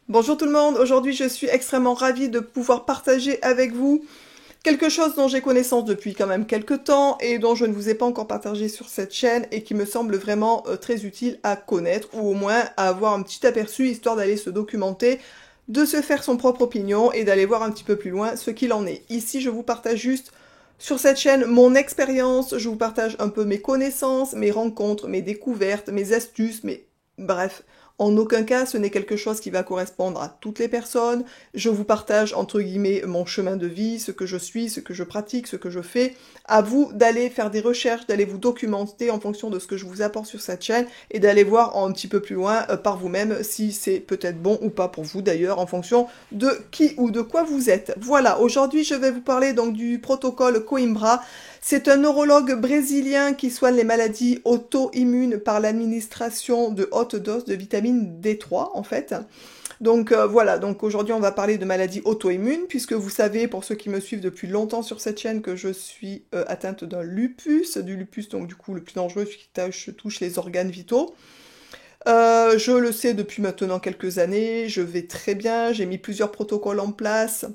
Bonjour tout le monde, aujourd'hui je suis extrêmement ravie de pouvoir partager avec vous quelque chose dont j'ai connaissance depuis quand même quelques temps et dont je ne vous ai pas encore partagé sur cette chaîne et qui me semble vraiment très utile à connaître ou au moins à avoir un petit aperçu histoire d'aller se documenter, de se faire son propre opinion et d'aller voir un petit peu plus loin ce qu'il en est. Ici je vous partage juste sur cette chaîne mon expérience, je vous partage un peu mes connaissances, mes rencontres, mes découvertes, mes astuces, mais bref. En aucun cas, ce n'est quelque chose qui va correspondre à toutes les personnes. Je vous partage, entre guillemets, mon chemin de vie, ce que je suis, ce que je pratique, ce que je fais. À vous d'aller faire des recherches, d'aller vous documenter en fonction de ce que je vous apporte sur cette chaîne et d'aller voir un petit peu plus loin par vous-même si c'est peut-être bon ou pas pour vous d'ailleurs, en fonction de qui ou de quoi vous êtes. Voilà, aujourd'hui je vais vous parler donc du protocole Coimbra. C'est un neurologue brésilien qui soigne les maladies auto-immunes par l'administration de hautes doses de vitamine D3 en fait. Donc voilà, donc aujourd'hui on va parler de maladies auto-immunes, puisque vous savez, pour ceux qui me suivent depuis longtemps sur cette chaîne, que je suis atteinte d'un lupus, du lupus donc du coup le plus dangereux qui touche les organes vitaux. Je le sais depuis maintenant quelques années, je vais très bien, j'ai mis plusieurs protocoles en place,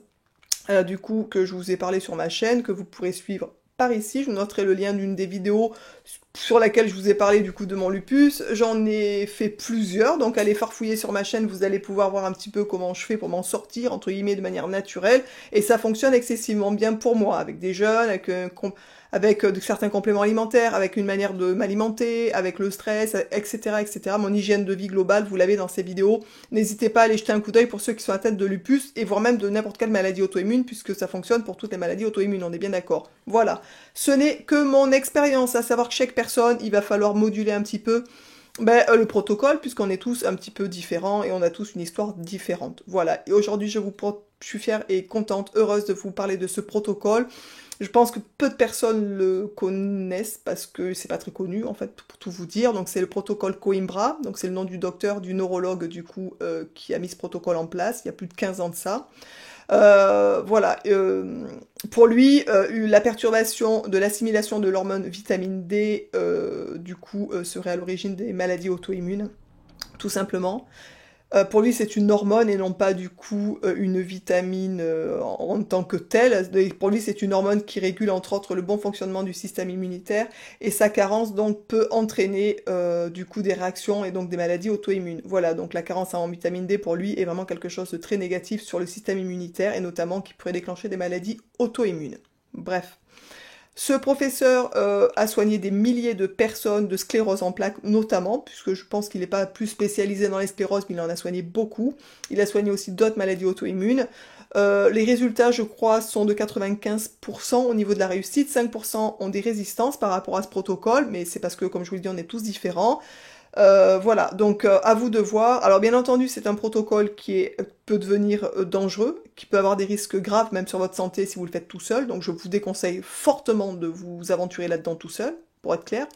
du coup que je vous ai parlé sur ma chaîne, que vous pourrez suivre par ici. Je vous noterai le lien d'une des vidéos sur laquelle je vous ai parlé du coup de mon lupus. J'en ai fait plusieurs, donc allez farfouiller sur ma chaîne, vous allez pouvoir voir un petit peu comment je fais pour m'en sortir, entre guillemets, de manière naturelle, et ça fonctionne excessivement bien pour moi, avec des jeunes, avec certains compléments alimentaires, avec une manière de m'alimenter, avec le stress, etc., etc. Mon hygiène de vie globale, vous l'avez dans ces vidéos. N'hésitez pas à aller jeter un coup d'œil pour ceux qui sont atteints de lupus, et voire même de n'importe quelle maladie auto-immune, puisque ça fonctionne pour toutes les maladies auto-immunes, on est bien d'accord. Voilà. Ce n'est que mon expérience, à savoir que chaque personne, il va falloir moduler un petit peu le protocole, puisqu'on est tous un petit peu différents et on a tous une histoire différente. Voilà, et aujourd'hui je suis fière et contente, heureuse de vous parler de ce protocole. Je pense que peu de personnes le connaissent parce que c'est pas très connu en fait, pour tout vous dire. Donc c'est le protocole Coimbra, donc c'est le nom du docteur, du neurologue du coup, qui a mis ce protocole en place il y a plus de 15 ans de ça. Voilà, pour lui, la perturbation de l'assimilation de l'hormone vitamine D, du coup, serait à l'origine des maladies auto-immunes, tout simplement. Pour lui, c'est une hormone et non pas du coup une vitamine en tant que telle. Pour lui, c'est une hormone qui régule entre autres le bon fonctionnement du système immunitaire et sa carence donc peut entraîner du coup des réactions et donc des maladies auto-immunes. Voilà, donc la carence en vitamine D pour lui est vraiment quelque chose de très négatif sur le système immunitaire et notamment qui pourrait déclencher des maladies auto-immunes. Bref. Ce professeur a soigné des milliers de personnes de sclérose en plaques, notamment, puisque je pense qu'il n'est pas plus spécialisé dans les scléroses, mais il en a soigné beaucoup. Il a soigné aussi d'autres maladies auto-immunes. Les résultats, je crois, sont de 95% au niveau de la réussite. 5% ont des résistances par rapport à ce protocole, mais c'est parce que, comme je vous le dis, on est tous différents. Voilà, donc à vous de voir. Alors bien entendu, c'est un protocole peut devenir dangereux, qui peut avoir des risques graves même sur votre santé si vous le faites tout seul. Donc je vous déconseille fortement de vous aventurer là-dedans tout seul, pour être clair.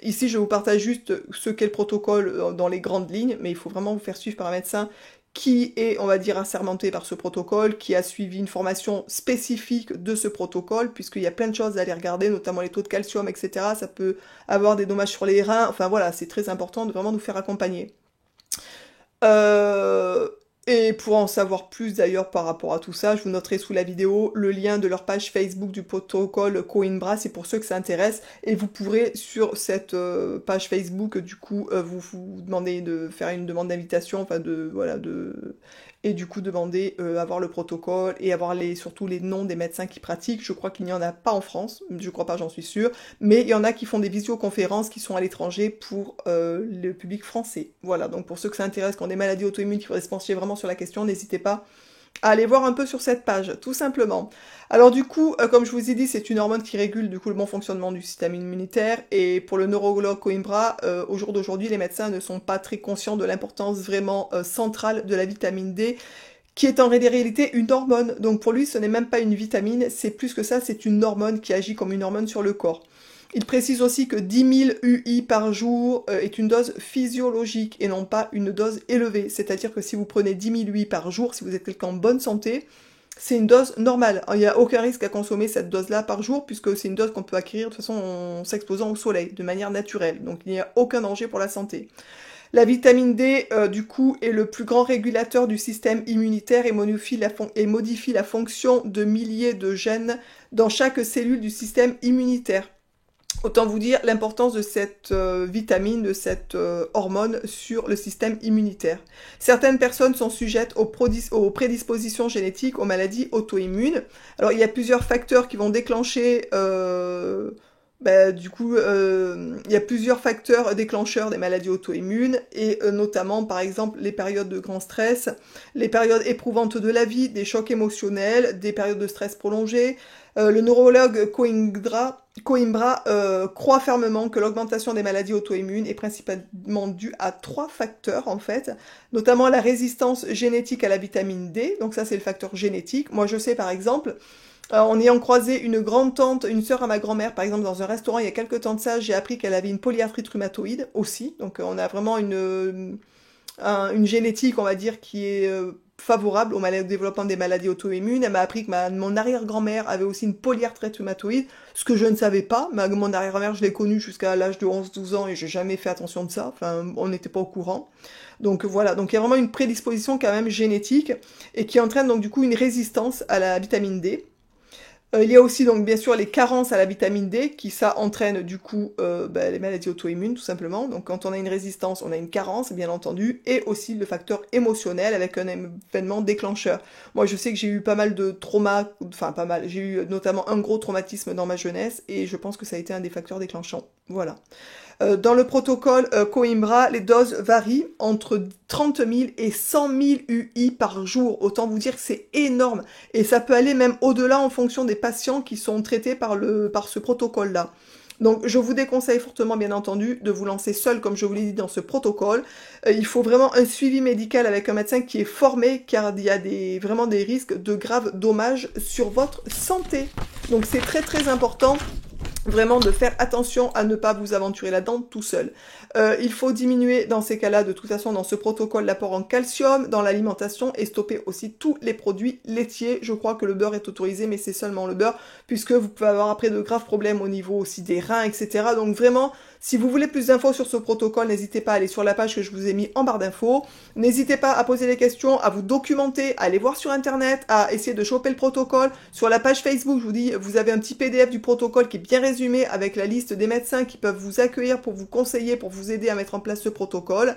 Ici, je vous partage juste ce qu'est le protocole dans les grandes lignes, mais il faut vraiment vous faire suivre par un médecin qui est, on va dire, assermenté par ce protocole, qui a suivi une formation spécifique de ce protocole, puisqu'il y a plein de choses à aller regarder, notamment les taux de calcium, etc. Ça peut avoir des dommages sur les reins, enfin voilà, c'est très important de vraiment nous faire accompagner. Euh, et pour en savoir plus d'ailleurs par rapport à tout ça, je vous noterai sous la vidéo le lien de leur page Facebook du protocole Coimbra, c'est pour ceux que ça intéresse. Et vous pourrez sur cette page Facebook, du coup, vous demander de faire une demande d'invitation, enfin de voilà et du coup demander à voir le protocole et avoir surtout les noms des médecins qui pratiquent. Je crois qu'il n'y en a pas en France, je crois pas, j'en suis sûre, mais il y en a qui font des visioconférences qui sont à l'étranger pour le public français. Voilà, donc pour ceux que ça intéresse, qui ont des maladies auto-immunes, qui voudraient se pencher vraiment sur la question, n'hésitez pas à aller voir un peu sur cette page, tout simplement. Alors du coup, comme je vous ai dit, c'est une hormone qui régule du coup le bon fonctionnement du système immunitaire, et pour le neurologue Coimbra, au jour d'aujourd'hui, les médecins ne sont pas très conscients de l'importance vraiment centrale de la vitamine D, qui est en réalité une hormone. Donc pour lui, ce n'est même pas une vitamine, c'est plus que ça, c'est une hormone qui agit comme une hormone sur le corps. Il précise aussi que 10 000 UI par jour est une dose physiologique et non pas une dose élevée. C'est-à-dire que si vous prenez 10 000 UI par jour, si vous êtes quelqu'un en bonne santé, c'est une dose normale. Il n'y a aucun risque à consommer cette dose-là par jour, puisque c'est une dose qu'on peut acquérir de toute façon en s'exposant au soleil, de manière naturelle. Donc il n'y a aucun danger pour la santé. La vitamine D, du coup, est le plus grand régulateur du système immunitaire et modifie la fonction de milliers de gènes dans chaque cellule du système immunitaire. Autant vous dire l'importance de cette vitamine, de cette hormone sur le système immunitaire. Certaines personnes sont sujettes aux prédispositions génétiques, aux maladies auto-immunes. Alors il y a plusieurs facteurs qui vont déclencher, il y a plusieurs facteurs déclencheurs des maladies auto-immunes, et notamment par exemple les périodes de grand stress, les périodes éprouvantes de la vie, des chocs émotionnels, des périodes de stress prolongées. Le neurologue Coimbra croit fermement que l'augmentation des maladies auto-immunes est principalement due à 3 facteurs en fait, notamment la résistance génétique à la vitamine D, donc ça c'est le facteur génétique. Moi je sais par exemple, en ayant croisé une grande-tante, une sœur à ma grand-mère par exemple dans un restaurant il y a quelques temps de ça, j'ai appris qu'elle avait une polyarthrite rhumatoïde aussi, donc on a vraiment une génétique on va dire qui est favorable au développement des maladies auto-immunes. Elle m'a appris que mon arrière-grand-mère avait aussi une polyarthrite rhumatoïde, ce que je ne savais pas. Mon arrière-grand-mère, je l'ai connue jusqu'à l'âge de 11-12 ans et j'ai jamais fait attention de ça. Enfin, on n'était pas au courant. Donc voilà, donc il y a vraiment une prédisposition quand même génétique et qui entraîne donc du coup une résistance à la vitamine D. Il y a aussi donc bien sûr les carences à la vitamine D qui ça entraîne du coup les maladies auto-immunes tout simplement. Donc quand on a une résistance, on a une carence bien entendu, et aussi le facteur émotionnel avec un événement déclencheur. Moi je sais que j'ai eu pas mal de traumas, enfin pas mal, j'ai eu notamment un gros traumatisme dans ma jeunesse et je pense que ça a été un des facteurs déclenchants. Voilà. Dans le protocole Coimbra, les doses varient entre 30 000 et 100 000 UI par jour. Autant vous dire que c'est énorme. Et ça peut aller même au-delà en fonction des patients qui sont traités par ce protocole-là. Donc je vous déconseille fortement bien entendu de vous lancer seul comme je vous l'ai dit dans ce protocole. Il faut vraiment un suivi médical avec un médecin qui est formé car il y a vraiment des risques de graves dommages sur votre santé. Donc c'est très très important vraiment de faire attention à ne pas vous aventurer là-dedans tout seul. Il faut diminuer dans ces cas-là, de toute façon, dans ce protocole, l'apport en calcium dans l'alimentation et stopper aussi tous les produits laitiers. Je crois que le beurre est autorisé, mais c'est seulement le beurre, puisque vous pouvez avoir après de graves problèmes au niveau aussi des reins, etc. Donc vraiment, si vous voulez plus d'infos sur ce protocole, n'hésitez pas à aller sur la page que je vous ai mis en barre d'infos. N'hésitez pas à poser des questions, à vous documenter, à aller voir sur internet, à essayer de choper le protocole. Sur la page Facebook, je vous dis, vous avez un petit PDF du protocole qui est bien résumé avec la liste des médecins qui peuvent vous accueillir pour vous conseiller, pour vous aider à mettre en place ce protocole.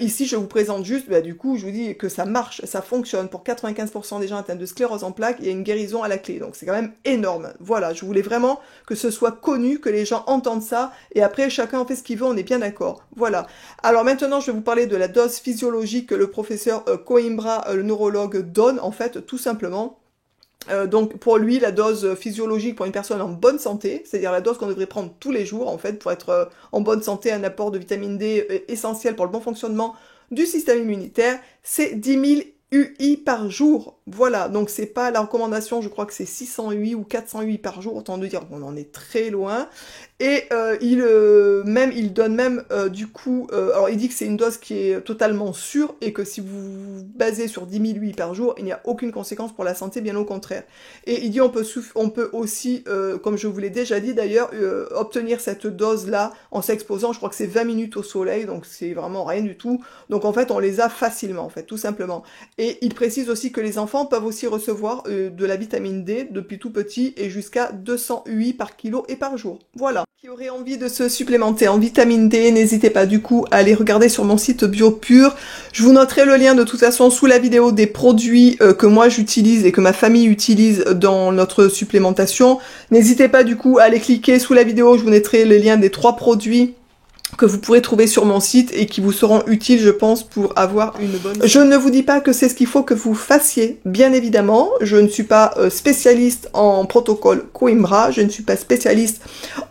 Ici, je vous présente juste, du coup, je vous dis que ça marche, ça fonctionne. Pour 95% des gens atteints de sclérose en plaques, il y a une guérison à la clé. Donc c'est quand même énorme. Voilà, je voulais vraiment que ce soit connu, que les gens entendent ça. Et après, chacun en fait ce qu'il veut, on est bien d'accord. Voilà. Alors maintenant, je vais vous parler de la dose physiologique que le professeur Coimbra, le neurologue, donne, en fait, tout simplement. Donc pour lui, la dose physiologique pour une personne en bonne santé, c'est-à-dire la dose qu'on devrait prendre tous les jours en fait pour être en bonne santé, un apport de vitamine D essentiel pour le bon fonctionnement du système immunitaire, c'est 10 000 UI par jour. Voilà, donc c'est pas la recommandation, je crois que c'est 600 UI ou 400 UI par jour, autant de dire qu'on en est très loin. Et il donne même du coup, alors il dit que c'est une dose qui est totalement sûre et que si vous vous basez sur 10 000 UI par jour, il n'y a aucune conséquence pour la santé, bien au contraire. Et il dit on peut aussi, comme je vous l'ai déjà dit d'ailleurs, obtenir cette dose-là en s'exposant, je crois que c'est 20 minutes au soleil, donc c'est vraiment rien du tout. Donc en fait, on les a facilement, en fait, tout simplement. Et il précise aussi que les enfants peuvent aussi recevoir de la vitamine D depuis tout petit et jusqu'à 200 UI par kilo et par jour. Voilà. Qui aurait envie de se supplémenter en vitamine D, n'hésitez pas du coup à aller regarder sur mon site BioPure. Je vous noterai le lien de toute façon sous la vidéo des produits que moi j'utilise et que ma famille utilise dans notre supplémentation. N'hésitez pas du coup à aller cliquer sous la vidéo, je vous mettrai le lien des 3 produits que vous pourrez trouver sur mon site et qui vous seront utiles, je pense, pour avoir une bonne... Je ne vous dis pas que c'est ce qu'il faut que vous fassiez, bien évidemment. Je ne suis pas spécialiste en protocole Coimbra, je ne suis pas spécialiste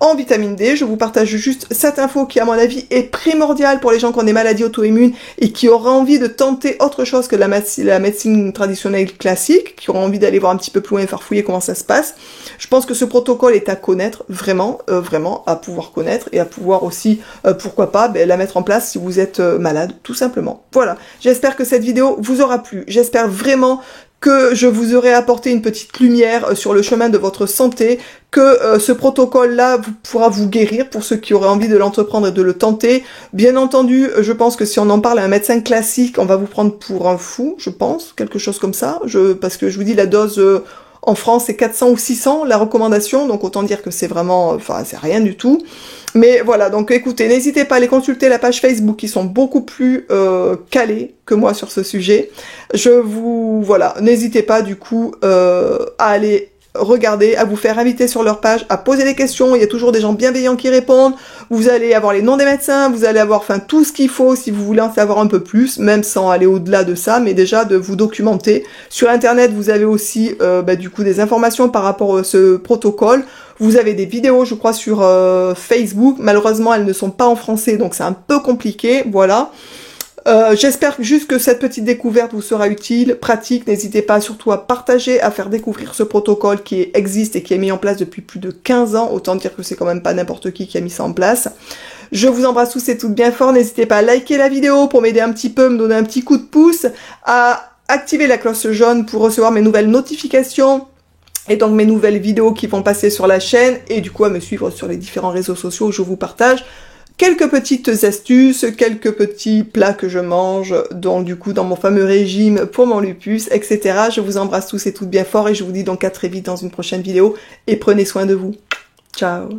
en vitamine D. Je vous partage juste cette info qui, à mon avis, est primordiale pour les gens qui ont des maladies auto-immunes et qui auraient envie de tenter autre chose que la médecine traditionnelle classique, qui auraient envie d'aller voir un petit peu plus loin et farfouiller comment ça se passe. Je pense que ce protocole est à connaître, vraiment, vraiment à pouvoir connaître et à pouvoir aussi... pourquoi pas la mettre en place si vous êtes malade, tout simplement. Voilà, j'espère que cette vidéo vous aura plu. J'espère vraiment que je vous aurai apporté une petite lumière sur le chemin de votre santé, que ce protocole-là pourra vous guérir pour ceux qui auraient envie de l'entreprendre et de le tenter. Bien entendu, je pense que si on en parle à un médecin classique, on va vous prendre pour un fou, je pense, quelque chose comme ça, parce que je vous dis la dose... en France, c'est 400 ou 600 la recommandation, donc autant dire que c'est vraiment, enfin, c'est rien du tout. Mais voilà, donc écoutez, n'hésitez pas à aller consulter la page Facebook, qui sont beaucoup plus calés que moi sur ce sujet. Voilà, n'hésitez pas du coup à aller regarder, à vous faire inviter sur leur page, à poser des questions, il y a toujours des gens bienveillants qui répondent, vous allez avoir les noms des médecins, vous allez avoir enfin tout ce qu'il faut si vous voulez en savoir un peu plus, même sans aller au-delà de ça, mais déjà de vous documenter. Sur internet, vous avez aussi du coup des informations par rapport à ce protocole, vous avez des vidéos je crois sur Facebook, malheureusement elles ne sont pas en français donc c'est un peu compliqué, voilà. J'espère juste que cette petite découverte vous sera utile, pratique. N'hésitez pas surtout à partager, à faire découvrir ce protocole qui existe et qui est mis en place depuis plus de 15 ans. Autant dire que c'est quand même pas n'importe qui a mis ça en place. Je vous embrasse tous et toutes bien fort. N'hésitez pas à liker la vidéo pour m'aider un petit peu, me donner un petit coup de pouce, à activer la cloche jaune pour recevoir mes nouvelles notifications et donc mes nouvelles vidéos qui vont passer sur la chaîne, et du coup à me suivre sur les différents réseaux sociaux où je vous partage quelques petites astuces, quelques petits plats que je mange, donc du coup dans mon fameux régime pour mon lupus, etc. Je vous embrasse tous et toutes bien fort et je vous dis donc à très vite dans une prochaine vidéo et prenez soin de vous. Ciao.